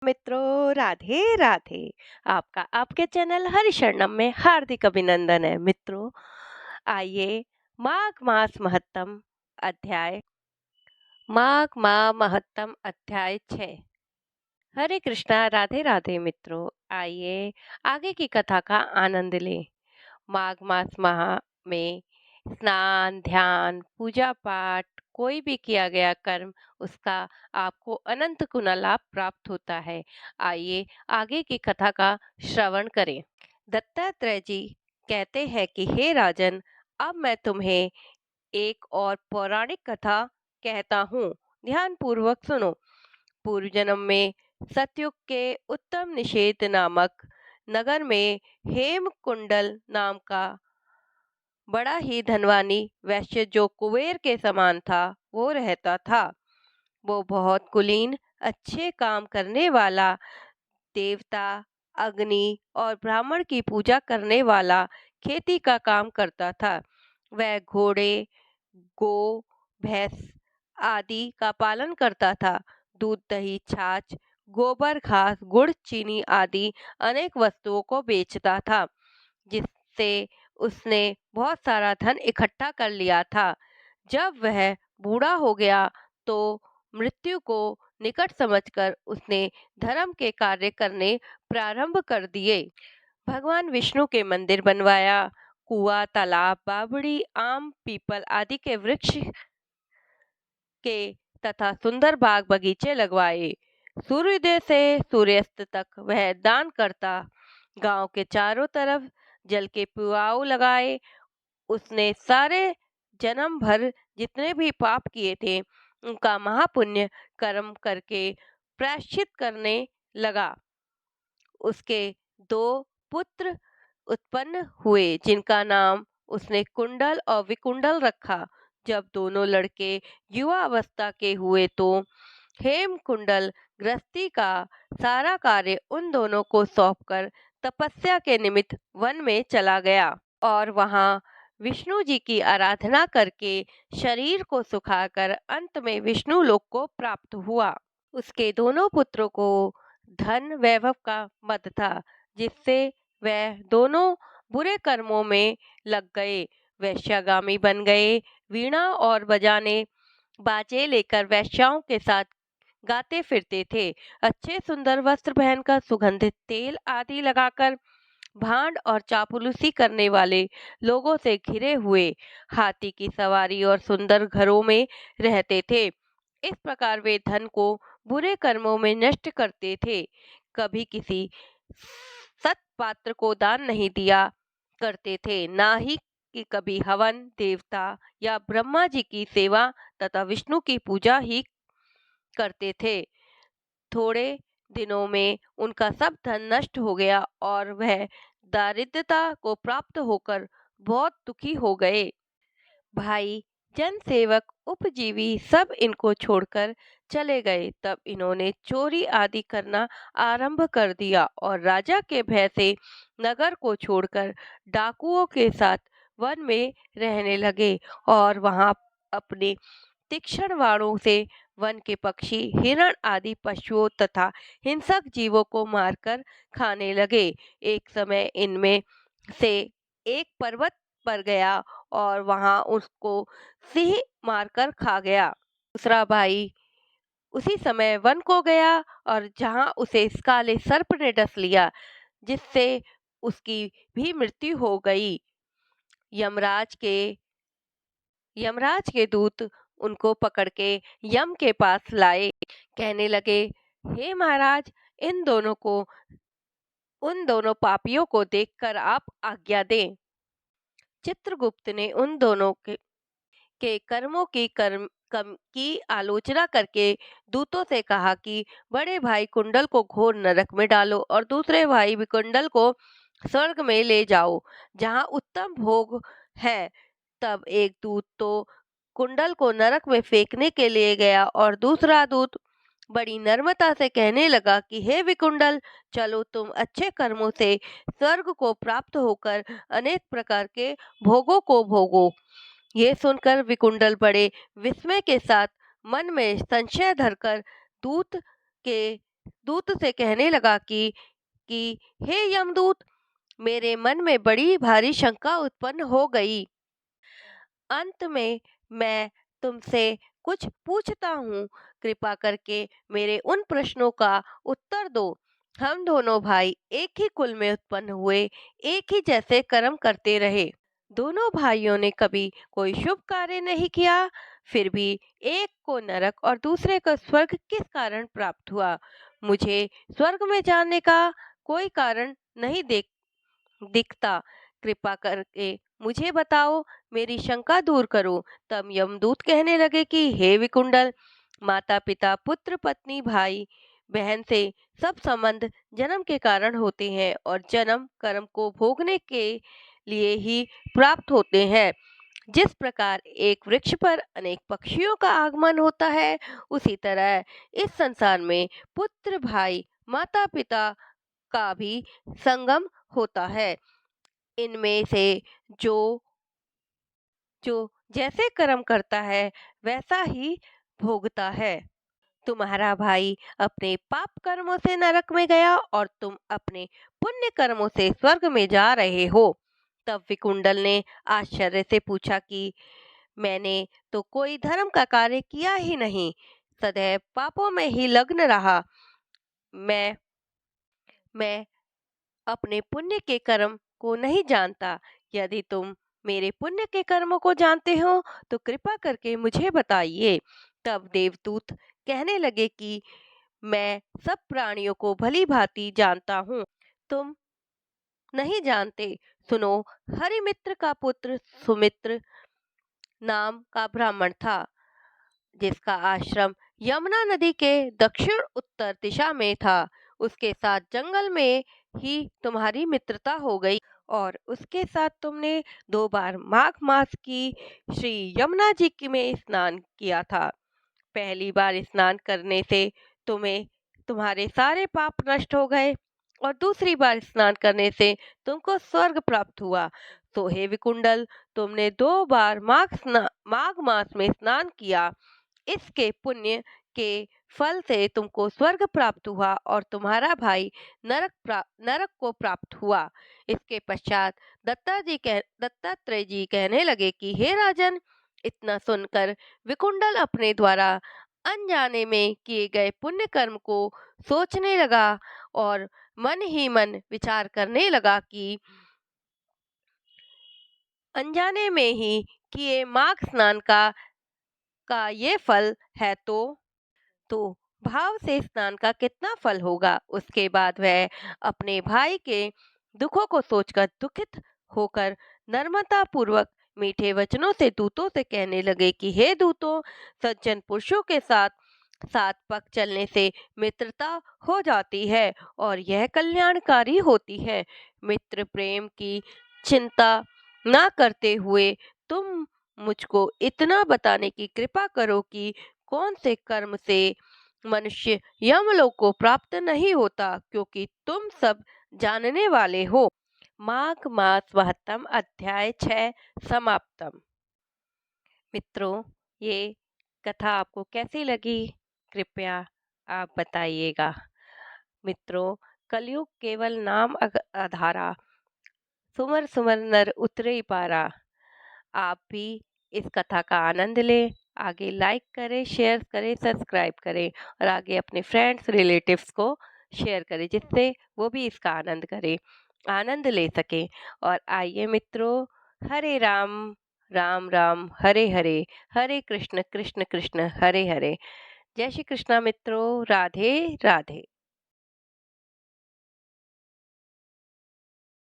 मित्रों, राधे राधे। आपका आपके चैनल हरिशरणम में हार्दिक अभिनंदन है। मित्रों, आइए माघ मास महत्तम अध्याय माघ माह महत्तम अध्याय 6। हरे कृष्णा, राधे राधे। मित्रों, आइए आगे की कथा का आनंद लें। माघ मास माह में स्नान, ध्यान, पूजा पाठ, कोई भी किया गया कर्म, उसका आपको अनंत गुना लाभ प्राप्त होता है। आइए आगे की कथा का श्रवण करें। दत्तात्रेय जी कहते हैं कि हे राजन, अब मैं तुम्हें एक और पौराणिक कथा कहता हूँ। ध्यान पूर्वक सुनो। पूर्व जन्म में सतयुग के उत्तम निषेध नामक नगर में हेम कुंडल नाम का बड़ा ही धनवानी वैश्य, जो कुबेर के समान था, वो रहता था। वो बहुत कुलीन, अच्छे काम करने वाला, देवता, अग्नि और ब्राह्मण की पूजा करने वाला, खेती का काम करता था। वह घोड़े, गौ, भैंस आदि का पालन करता था। दूध, दही, छाछ, गोबर, घास, गुड़, चीनी आदि अनेक वस्तुओं को बेचता था, जिससे उसने बहुत सारा धन इकट्ठा कर लिया था। जब वह बूढ़ा हो गया तो मृत्यु को निकट समझकर उसने धर्म के कार्य करने प्रारंभ कर दिए। भगवान विष्णु के मंदिर बनवाया, कुआं, तालाब, बावड़ी, आम, पीपल आदि के वृक्ष के तथा सुंदर बाग बगीचे लगवाए। सूर्योदय से सूर्यास्त तक वह दान करता। गांव के चारों तरफ जल के पुआल लगाए। उसने सारे जन्म भर जितने भी पाप किए थे, उनका महापुण्य कर्म करके प्रायश्चित करने लगा। उसके दो पुत्र उत्पन्न हुए, जिनका नाम उसने कुंडल और विकुंडल रखा। जब दोनों लड़के युवा अवस्था के हुए तो हेम कुंडल गृहस्थी का सारा कार्य उन दोनों को सौंपकर तपस्या के निमित्त वन में चला गया और वहां विष्णु जी की आराधना करके शरीर को सुखाकर अंत में विष्णु लोक को प्राप्त हुआ। उसके दोनों पुत्रों को धन वैभव का मद था, जिससे वह दोनों बुरे कर्मों में लग गए। वैश्यागामी बन गए। वीणा और बजाने बाजे लेकर वैश्याओं के साथ गाते फिरते थे। अच्छे सुंदर वस्त्र पहनकर, सुगंधित तेल आदि लगाकर, भांड और चापलूसी करने वाले लोगों से घिरे हुए हाथी की सवारी और सुंदर घरों में रहते थे। इस प्रकार वे धन को बुरे कर्मों में नष्ट करते थे। कभी किसी सत पात्र को दान नहीं दिया करते थे, ना ही कि कभी हवन, देवता या ब्रह्मा जी की सेवा तथा विष्णु की पूजा ही करते थे। थोड़े दिनों में उनका सब धन नष्ट हो गया और वह दारिद्रता को प्राप्त होकर बहुत दुखी हो गए। भाई, जनसेवक, उपजीवी सब इनको छोड़कर चले गए। तब इन्होंने चोरी आदि करना आरंभ कर दिया और राजा के भय से नगर को छोड़कर डाकुओं के साथ वन में रहने लगे और वहां अपने तीक्ष्ण बाणों से वन के पक्षी, हिरण आदि पशुओं तथा हिंसक जीवों को मारकर खाने लगे। एक समय इनमें से एक पर्वत पर गया और वहां उसको सिंह मारकर खा गया। दूसरा भाई उसी समय वन को गया और जहां उसे काले सर्प ने डस लिया, जिससे उसकी भी मृत्यु हो गई। यमराज के यमराज के दूत उनको पकड़ के यम के पास लाए। कहने लगे, हे महाराज, उन दोनों पापियों को देखकर आप आज्ञा दें। चित्रगुप्त ने उन दोनों के कर्मों की आलोचना करके दूतों से कहा कि बड़े भाई कुंडल को घोर नरक में डालो और दूसरे भाई विकुंडल को स्वर्ग में ले जाओ, जहाँ उत्तम भोग है। तब एक दूत तो कुंडल को नरक में फेंकने के लिए गया और दूसरा दूत बड़ी नम्रता से कहने लगा कि हे विकुंडल, चलो, तुम अच्छे कर्मों से स्वर्ग को प्राप्त होकर अनेक प्रकार के भोगों को भोगो। ये सुनकर विकुंडल बड़े विस्मय के साथ मन में संशय धरकर दूत के दूत से कहने लगा कि हे यमदूत, मेरे मन में बड़ी भारी शंका उत्पन्न हो गई। अंत में मैं तुमसे कुछ पूछता हूँ, कृपा करके मेरे उन प्रश्नों का उत्तर दो। हम दोनों भाई एक ही कुल में उत्पन्न हुए, एक ही जैसे कर्म करते रहे। दोनों भाइयों ने कभी कोई शुभ कार्य नहीं किया, फिर भी एक को नरक और दूसरे को स्वर्ग किस कारण प्राप्त हुआ? मुझे स्वर्ग में जाने का कोई कारण नहीं दिखता। कृपा करके मुझे बताओ, मेरी शंका दूर करो। तब यमदूत कहने लगे कि हे विकुंडल, माता पिता पुत्र पत्नी भाई बहन से सब संबंध जन्म के कारण होते हैं और जन्म कर्म को भोगने के लिए ही प्राप्त होते हैं। जिस प्रकार एक वृक्ष पर अनेक पक्षियों का आगमन होता है, उसी तरह इस संसार में पुत्र भाई माता पिता का भी संगम होता है। इनमें से जो जो जैसे कर्म करता है वैसा ही भोगता है। तुम्हारा भाई अपने पाप कर्मों से नरक में गया और तुम अपने पुण्य कर्मों से स्वर्ग में जा रहे हो। तब विकुंडल ने आश्चर्य से पूछा कि मैंने तो कोई धर्म का कार्य किया ही नहीं, सदैव पापों में ही लग्न रहा। मैं मैं अपने पुण्य के कर्म को नहीं जानता। यदि तुम मेरे पुण्य के कर्मों को जानते हो तो कृपा करके मुझे बताइए। तब देवदूत कहने लगे कि मैं सब प्राणियों को भली भांति जानता हूँ, तुम नहीं जानते। सुनो, हरिमित्र का पुत्र सुमित्र नाम का ब्राह्मण था, जिसका आश्रम यमुना नदी के दक्षिण उत्तर दिशा में था। उसके साथ जंगल में ही तुम्हारी मित्रता हो गई और उसके साथ तुमने 2 बार माघ मास की श्री यमुना जी की में स्नान किया था। पहली बार स्नान करने से तुम्हें तुम्हारे सारे पाप नष्ट हो गए और दूसरी बार स्नान करने से तुमको स्वर्ग प्राप्त हुआ। तो हे विकुंडल, तुमने 2 बार माघ मास में स्नान किया, इसके पुण्य के फल से तुमको स्वर्ग प्राप्त हुआ और तुम्हारा भाई नरक को प्राप्त हुआ। इसके पश्चात दत्तात्रेय जी कहने लगे कि हे राजन, इतना सुनकर विकुंडल अपने द्वारा अनजाने में किए गए पुण्य कर्म को सोचने लगा और मन ही मन विचार करने लगा कि अनजाने में ही किए माघ स्नान का ये फल है, तो भाव से स्नान का कितना फल होगा। उसके बाद वह अपने भाई के दुखों को सोचकर दुखित होकर नम्रता पूर्वक मीठे वचनों से दूतों से कहने लगे कि हे दूतों, सज्जन पुरुषों के साथ साथ पग चलने से मित्रता हो जाती है और यह कल्याणकारी होती है। मित्र प्रेम की चिंता ना करते हुए तुम मुझको इतना बताने की कृपा करो कि कौन से कर्म से मनुष्य यमलोक को प्राप्त नहीं होता, क्योंकि तुम सब जानने वाले हो। माघ मास महत्तम अध्याय 6 समाप्तम। मित्रों, ये कथा आपको कैसी लगी, कृपया आप बताइएगा। मित्रों, कलयुग केवल नाम आधारा, सुमर सुमर नर उतरे पारा। आप भी इस कथा का आनंद लें, आगे लाइक करें, शेयर करें, सब्सक्राइब करें और आगे अपने फ्रेंड्स रिलेटिव्स को शेयर करें, जिससे वो भी इसका आनंद ले सकें। और आइए मित्रों, हरे राम राम राम हरे हरे, हरे कृष्ण कृष्ण कृष्ण हरे हरे। जय श्री कृष्णा मित्रों, राधे राधे।